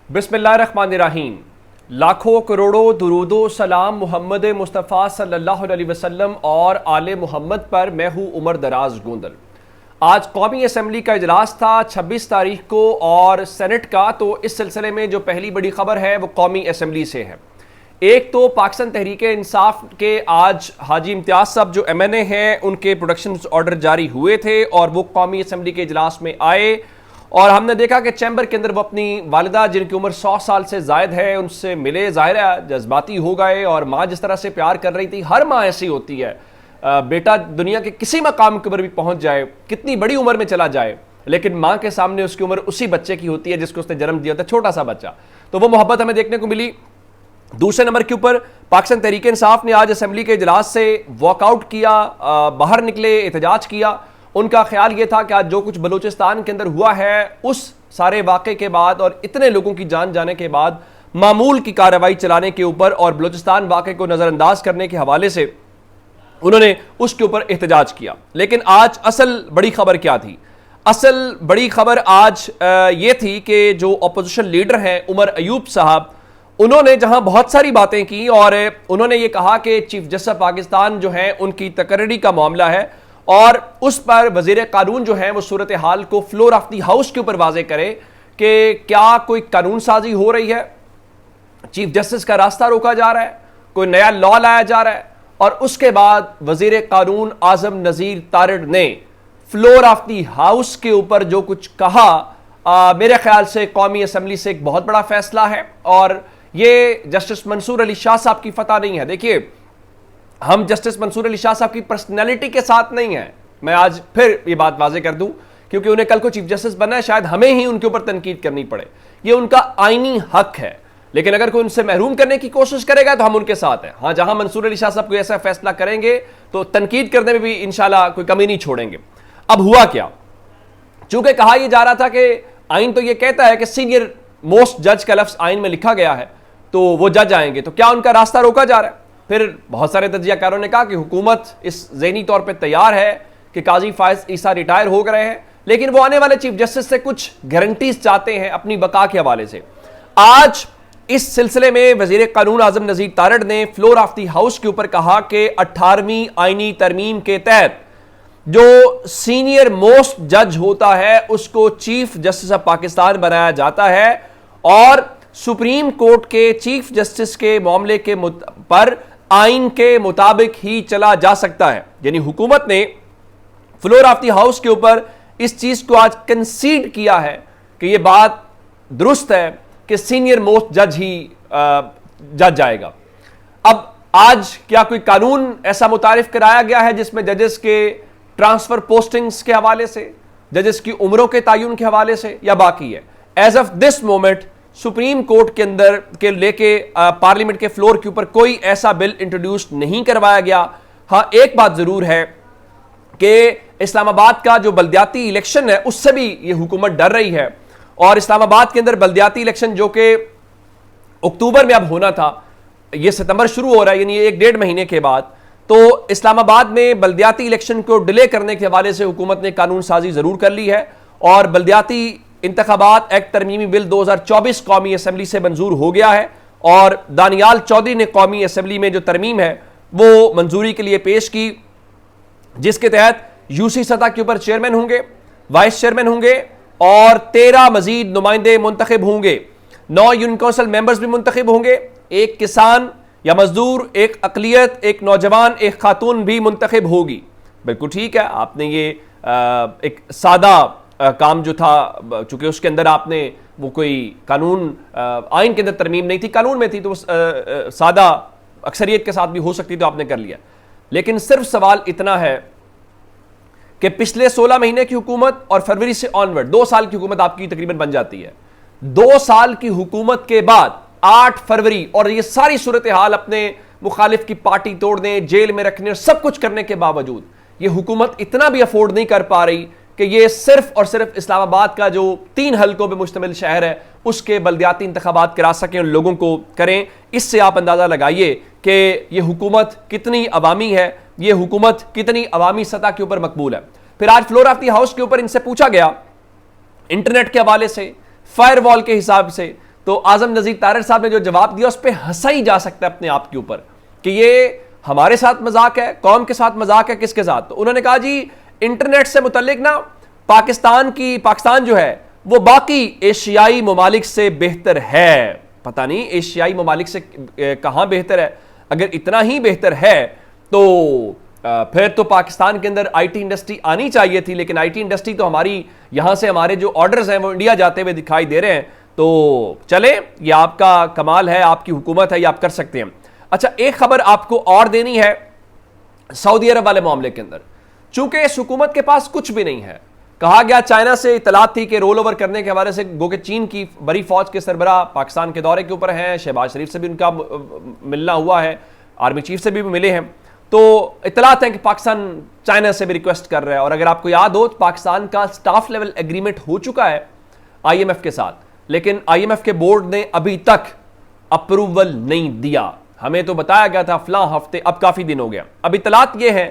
बिस्मिल्लाहिर्रहमानिर्रहीम। लाखों करोड़ों दुरूदो सलाम मोहम्मद मुस्तफ़ा सल्लल्लाहु अलैहि वसल्लम और आले मोहम्मद पर। मैं हूँ उमर दराज गोंदल। आज कौमी असम्बली का इजलास था 26 तारीख को और सेनेट का। तो इस सिलसिले में जो पहली बड़ी खबर है वो कौमी असम्बली से है। एक तो पाकिस्तान तहरीक इंसाफ के आज हाजी इम्तियाज साहब जो MNA हैं उनके प्रोडक्शन ऑर्डर जारी हुए थे और वो कौमी असम्बली के इजलास में आए और हमने देखा कि चैम्बर के अंदर वो अपनी वालिदा जिनकी उम्र 100 साल से जायद है उनसे मिले। ज़ाहिर है जज्बाती हो गए और माँ जिस तरह से प्यार कर रही थी, हर माँ ऐसी होती है। बेटा दुनिया के किसी मकाम के ऊपर भी पहुंच जाए, कितनी बड़ी उम्र में चला जाए, लेकिन माँ के सामने उसकी उम्र उसी बच्चे की होती है जिसको उसने जन्म दिया था, छोटा सा बच्चा। तो वो मोहब्बत हमें देखने को मिली। दूसरे नंबर के ऊपर पाकिस्तान तहरीक इंसाफ ने आज असम्बली के इजलास से वॉकआउट किया, बाहर निकले, एहतजाज किया। उनका ख्याल यह था कि आज जो कुछ बलूचिस्तान के अंदर हुआ है उस सारे वाक़े के बाद और इतने लोगों की जान जाने के बाद मामूल की कार्रवाई चलाने के ऊपर और बलूचिस्तान वाक़े को नज़रअंदाज करने के हवाले से उन्होंने उसके ऊपर एहतजाज किया। लेकिन आज असल बड़ी खबर क्या थी? असल बड़ी खबर आज ये थी कि जो अपोजिशन लीडर हैं उमर अयूब साहब, उन्होंने जहां बहुत सारी बातें की और उन्होंने ये कहा कि चीफ जस्टिस पाकिस्तान जो है उनकी तकर्री का मामला है और उस पर वजीर कानून जो है वो सूरत हाल को फ्लोर ऑफ दी हाउस के ऊपर वाजे करे कि क्या कोई कानून साजी हो रही है, चीफ जस्टिस का रास्ता रोका जा रहा है, कोई नया लॉ लाया जा रहा है। और उसके बाद वजीर कानून आजम नज़ीर तारिड़ ने फ्लोर ऑफ दी हाउस के ऊपर जो कुछ कहा, मेरे ख्याल से कौमी असम्बली से एक बहुत बड़ा फैसला है और ये जस्टिस मंसूर अली शाह साहब की फतह नहीं है। देखिए, हम जस्टिस मंसूर अली शाह साहब की पर्सनैलिटी के साथ नहीं है। मैं आज फिर ये बात वाजे कर दूं क्योंकि उन्हें कल को चीफ जस्टिस बनना है, शायद हमें ही उनके ऊपर तनकीद करनी पड़े, ये उनका आईनी हक है। लेकिन अगर कोई उनसे महरूम करने की कोशिश करेगा तो हम उनके साथ हैं। हाँ, जहां मंसूर अली शाह साहब कोई ऐसा फैसला करेंगे तो तनकीद करने में भी इंशाल्लाह कोई कमी नहीं छोड़ेंगे। अब हुआ क्या? चूंकि कहा यह जा रहा था कि आइन तो यह कहता है कि सीनियर मोस्ट जज का लफ्ज आइन में लिखा गया है तो वो जज आएंगे, तो क्या उनका रास्ता रोका जा रहा है? फिर बहुत सारे तजियाकारों ने कहा कि हुकूमत इस ज़हनी तौर पर तैयार है कि काजी फायज ईसा रिटायर हो गए हैं, लेकिन वो आने वाले चीफ जस्टिस से कुछ गारंटीज चाहते हैं अपनी बका के हवाले से। आज इस सिलसिले में वजीर कानून आजम नज़ीर तारिड़ ने फ्लोर ऑफ दी हाउस के ऊपर कहा कि 18वीं आईनी तरमीम के तहत जो सीनियर मोस्ट जज होता है उसको चीफ जस्टिस ऑफ पाकिस्तान बनाया जाता है और सुप्रीम कोर्ट के चीफ जस्टिस के मामले के पर आइन के मुताबिक ही चला जा सकता है। यानी हुकूमत ने फ्लोर ऑफ द हाउस के ऊपर इस चीज को आज कंसीड किया है कि यह बात दुरुस्त है कि सीनियर मोस्ट जज ही जज जाएगा। अब आज क्या कोई कानून ऐसा मुतारिफ कराया गया है जिसमें जजेस के ट्रांसफर पोस्टिंग्स के हवाले से, जजेस की उम्रों के तयन के हवाले से, या बाकी है? As of this moment Supreme Court के अंदर के लेके पार्लियामेंट के फ्लोर के ऊपर कोई ऐसा बिल इंट्रोड्यूस नहीं करवाया गया। हाँ, एक बात जरूर है कि इस्लामाबाद का जो बल्दियाती इलेक्शन है उससे भी ये हुकूमत डर रही है और इस्लामाबाद के अंदर बल्दियाती इलेक्शन जो कि अक्टूबर में अब होना था, ये सितंबर शुरू हो रहा है, यानी 1-1.5 महीने के बाद। तो इस्लामाबाद में बल्दियाती इलेक्शन को डिले करने के हवाले से हुकूमत ने कानून साजी जरूर कर ली है और बल्दियाती इंतखाबात एक्ट तरमीमी बिल 2024 कौमी असम्बली से मंजूर हो गया है और दानियाल चौधरी ने कौमी असम्बली में जो तरमीम है वो मंजूरी के लिए पेश की, जिसके तहत यूसी सतह के ऊपर चेयरमैन होंगे, वाइस चेयरमैन होंगे और 13 मजीद नुमाइंदे मुंतखब होंगे। 9 यूनियन काउंसिल मेंबर्स भी मुंतखब होंगे, एक किसान या मजदूर, एक अकलियत, एक नौजवान, एक खातून भी मुंतखब होगी। बिल्कुल ठीक है, आपने ये एक सादा काम जो था, चूंकि उसके अंदर आपने वो कोई कानून आइन के अंदर तरमीम नहीं थी, कानून में थी, तो सादा अक्सरियत के साथ भी हो सकती तो आपने कर लिया। लेकिन सिर्फ सवाल इतना है कि पिछले 16 महीने की हुकूमत और फरवरी से ऑनवर्ड 2 साल की हुकूमत आपकी तकरीबन बन जाती है। 2 साल की हुकूमत के बाद 8 फरवरी और ये सारी सूरत हाल अपने मुखालिफ की पार्टी तोड़ने, जेल में रखने और सब कुछ करने के बावजूद ये हुकूमत इतना भी अफोर्ड नहीं कर पा रही कि ये सिर्फ और सिर्फ इस्लामाबाद का जो 3 हलकों पर मुश्तमिल शहर है उसके बल्दियाती इंतखाबात करा सकें और लोगों को करें। इससे आप अंदाजा लगाइए कि ये हुकूमत कितनी अवामी है, ये हुकूमत कितनी अवामी सतह के ऊपर मकबूल है। फिर आज फ्लोर ऑफ द हाउस के ऊपर इनसे पूछा गया इंटरनेट के हवाले से, फायरवॉल के हिसाब से, तो आजम नजीर तारड़ साहब ने जो जवाब दिया उस पर हंसा ही जा सकता है अपने आप के ऊपर कि ये हमारे साथ मजाक है, कौम के साथ मजाक है, किसके साथ। तो उन्होंने कहा जी इंटरनेट से मुतल्लिक ना पाकिस्तान जो है वो बाकी एशियाई ममालिक से बेहतर है। पता नहीं एशियाई ममालिक से कहां बेहतर है। अगर इतना ही बेहतर है तो फिर तो पाकिस्तान के अंदर आईटी इंडस्ट्री आनी चाहिए थी, लेकिन आईटी इंडस्ट्री तो हमारी यहां से हमारे जो ऑर्डर्स हैं वो इंडिया जाते हुए दिखाई दे रहे हैं। तो चले, ये आपका कमाल है, आपकी हुकूमत है, ये आप कर सकते हैं। अच्छा, एक खबर आपको और देनी है सऊदी अरब वाले मामले के अंदर। चूंकि इस हुकूमत के पास कुछ भी नहीं है, कहा गया चाइना से इतलात थी कि रोल ओवर करने के हवाले से गो के चीन की बड़ी फौज के सरबराह पाकिस्तान के दौरे के ऊपर हैं, शहबाज शरीफ से भी उनका मिलना हुआ है, आर्मी चीफ से भी मिले हैं। तो इतलात है कि पाकिस्तान चाइना से भी रिक्वेस्ट कर रहा है। और अगर आपको याद हो तो पाकिस्तान का स्टाफ लेवल एग्रीमेंट हो चुका है IMF के साथ, लेकिन IMF के बोर्ड ने अभी तक अप्रूवल नहीं दिया। हमें तो बताया गया था फलां हफ्ते, अब काफी दिन हो गया। अब इतलात ये है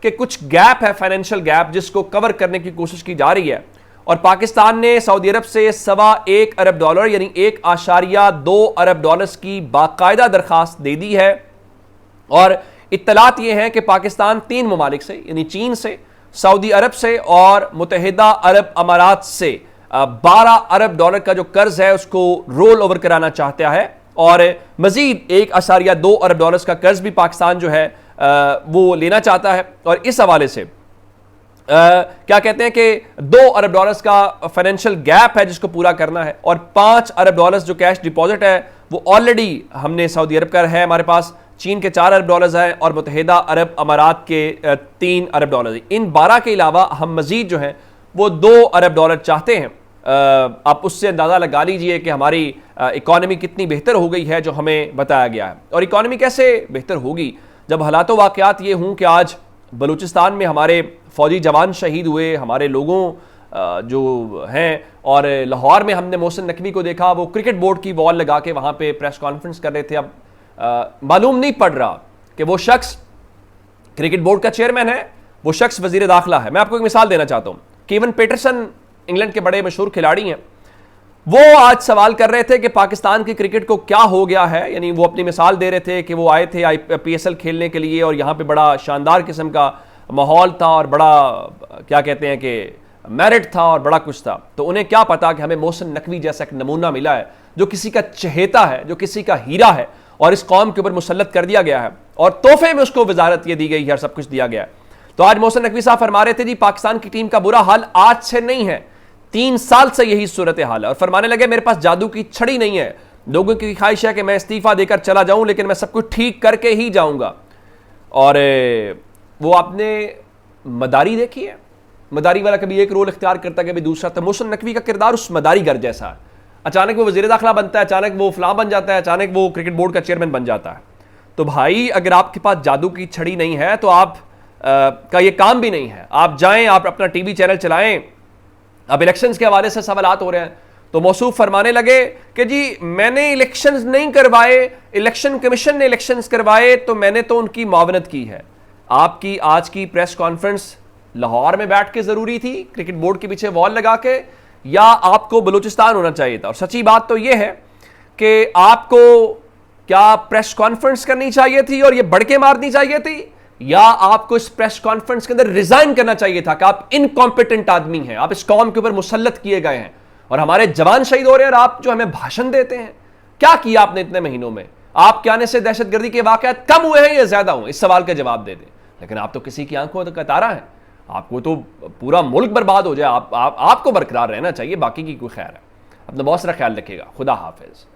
कि कुछ गैप है, फाइनेंशियल गैप, जिसको कवर करने की कोशिश की जा रही है। और पाकिस्तान ने सऊदी अरब से $1.25 अरब यानी $1.2 अरब की बाकायदा दरखास्त दे दी है। और इत्तलात ये है कि पाकिस्तान 3 ममालिक से यानी चीन से, सऊदी अरब से और मुत्तहिदा अरब अमारात से $12 अरब का जो कर्ज है उसको रोल ओवर कराना चाहता है। और मजीद $1.2 अरब का कर्ज भी पाकिस्तान जो है वो लेना चाहता है। और इस हवाले से क्या कहते हैं कि $2 अरब का फाइनेंशियल गैप है जिसको पूरा करना है। और $5 अरब जो कैश डिपॉजिट है वो ऑलरेडी हमने सऊदी अरब का है हमारे पास, चीन के $4 अरब हैं और मुत्तहिदा अरब अमारात के $3 अरब। इन 12 के अलावा हम मजीद जो है वो $2 अरब चाहते हैं। आप उससे अंदाज़ा लगा लीजिए कि हमारी इकॉनमी कितनी बेहतर हो गई है जो हमें बताया गया है। और इकॉनमी कैसे बेहतर होगी जब हालात वाक़यात ये हों कि आज बलूचिस्तान में हमारे फौजी जवान शहीद हुए, हमारे लोगों जो हैं। और लाहौर में हमने मोहसिन नकवी को देखा, वो क्रिकेट बोर्ड की वॉल लगा के वहाँ पे प्रेस कॉन्फ्रेंस कर रहे थे। अब मालूम नहीं पड़ रहा कि वो शख्स क्रिकेट बोर्ड का चेयरमैन है, वो शख्स वजीर दाखिला है। मैं आपको एक मिसाल देना चाहता हूँ। केवन पीटरसन इंग्लैंड के बड़े मशहूर खिलाड़ी हैं, वो आज सवाल कर रहे थे कि पाकिस्तान की क्रिकेट को क्या हो गया है। यानी वो अपनी मिसाल दे रहे थे कि वो आए थे PSL खेलने के लिए और यहाँ पे बड़ा शानदार किस्म का माहौल था और बड़ा क्या कहते हैं कि मेरिट था और बड़ा कुछ था। तो उन्हें क्या पता कि हमें मोहसिन नकवी जैसा एक नमूना मिला है जो किसी का चहेता है, जो किसी का हीरा है और इस कौम के ऊपर मुसल्लत कर दिया गया है और तोहफे में उसको वजारत ये दी गई है, सब कुछ दिया गया है। तो आज मोहसिन नकवी साहब फरमा रहे थे जी पाकिस्तान की टीम का बुरा हाल आज से नहीं है, 3 साल से यही सूरत हाल है। और फरमाने लगे मेरे पास जादू की छड़ी नहीं है, लोगों की ख्वाहिश है कि मैं इस्तीफा देकर चला जाऊं लेकिन मैं सब कुछ ठीक करके ही जाऊंगा। और वो आपने मदारी देखी है, मदारी वाला कभी एक रोल इख्तियार करता है कभी दूसरा। तो मोहसिन नकवी का किरदार उस मदारी घर जैसा है। अचानक वो वजीर दाखिला बनता है, अचानक वो फलां बन जाता है, अचानक वो क्रिकेट बोर्ड का चेयरमैन बन जाता है। तो भाई अगर आपके पास जादू की छड़ी नहीं है तो आप का ये काम भी नहीं है। आप जाएं, आप अपना टीवी चैनल चलाएं। अब इलेक्शंस के हवाले से सवालात हो रहे हैं तो मौसूफ फरमाने लगे कि जी मैंने इलेक्शंस नहीं करवाए, इलेक्शन कमीशन ने इलेक्शंस करवाए तो मैंने तो उनकी मुआवनत की है। आपकी आज की प्रेस कॉन्फ्रेंस लाहौर में बैठ के जरूरी थी क्रिकेट बोर्ड के पीछे वॉल लगा के, या आपको बलूचिस्तान होना चाहिए था? और सच्ची बात तो यह है कि आपको क्या प्रेस कॉन्फ्रेंस करनी चाहिए थी और यह बढ़के मारनी चाहिए थी, या आपको इस प्रेस कॉन्फ्रेंस के अंदर रिजाइन करना चाहिए था कि आप इनकॉम्पिटेंट आदमी हैं, आप इस कौम के ऊपर मुसल्लत किए गए हैं और हमारे जवान शहीद हो रहे हैं और आप जो हमें भाषण देते हैं। क्या किया आपने इतने महीनों में? आपके आने से दहशतगर्दी के वाकयात कम हुए हैं या ज्यादा हुए? इस सवाल का जवाब दे दें। लेकिन आप तो किसी की आंखों का तारा है, आपको तो पूरा मुल्क बर्बाद हो जाए, आपको बरकरार रहना चाहिए, बाकी की कोई खैर है। अपना बहुत सारा ख्याल रखिएगा। खुदा हाफिज।